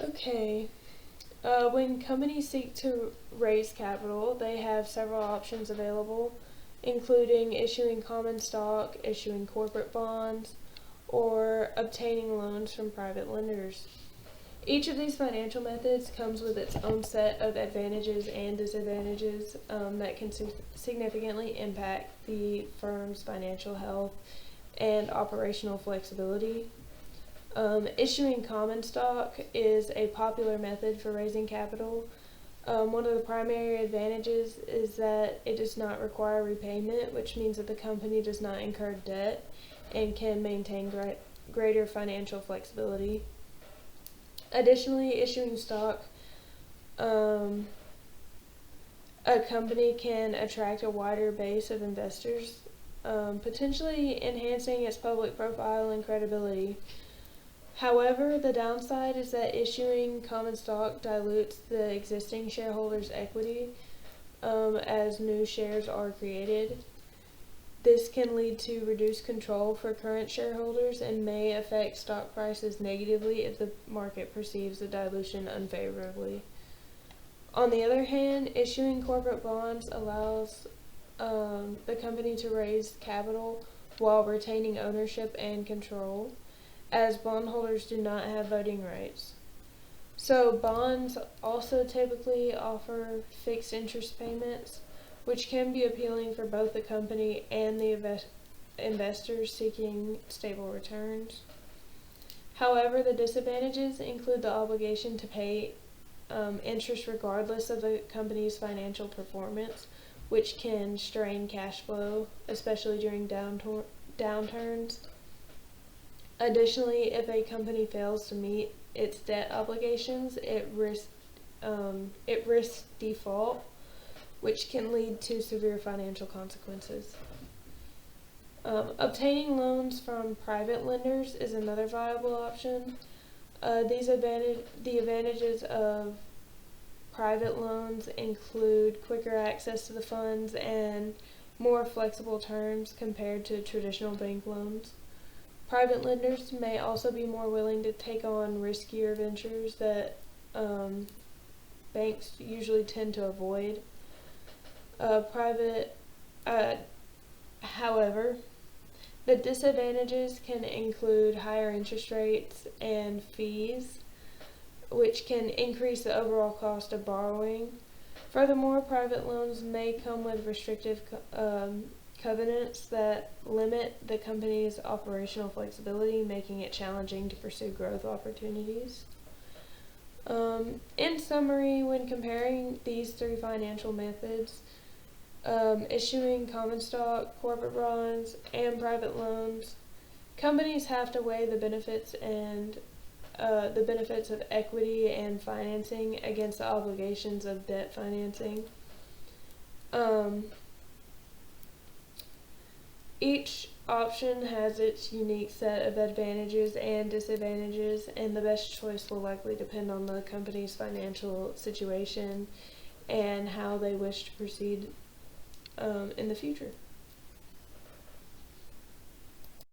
Okay. When companies seek to raise capital, they have several options available, including issuing common stock, issuing corporate bonds, or obtaining loans from private lenders. Each of these financial methods comes with its own set of advantages and disadvantages that can significantly impact the firm's financial health and operational flexibility. Issuing common stock is a popular method for raising capital. One of the primary advantages is that it does not require repayment, which means that the company does not incur debt and can maintain greater financial flexibility. Additionally, issuing stock, a company can attract a wider base of investors, potentially enhancing its public profile and credibility. However, the downside is that issuing common stock dilutes the existing shareholders' equity as new shares are created. This can lead to reduced control for current shareholders and may affect stock prices negatively if the market perceives the dilution unfavorably. On the other hand, issuing corporate bonds allows the company to raise capital while retaining ownership and control, as bondholders do not have voting rights. So bonds also typically offer fixed interest payments, which can be appealing for both the company and the investors seeking stable returns. However, the disadvantages include the obligation to pay interest regardless of the company's financial performance, which can strain cash flow, especially during downturns. Additionally, if a company fails to meet its debt obligations, it risks default, which can lead to severe financial consequences. Obtaining loans from private lenders is another viable option. The advantages of private loans include quicker access to the funds and more flexible terms compared to traditional bank loans. Private lenders may also be more willing to take on riskier ventures that banks usually tend to avoid. However, the disadvantages can include higher interest rates and fees, which can increase the overall cost of borrowing. Furthermore, private loans may come with restrictive covenants that limit the company's operational flexibility, making it challenging to pursue growth opportunities. In summary, when comparing these three financial methods, issuing common stock, corporate bonds, and private loans, companies have to weigh the benefits of equity and financing against the obligations of debt financing. Each option has its unique set of advantages and disadvantages, and the best choice will likely depend on the company's financial situation and how they wish to proceed in the future.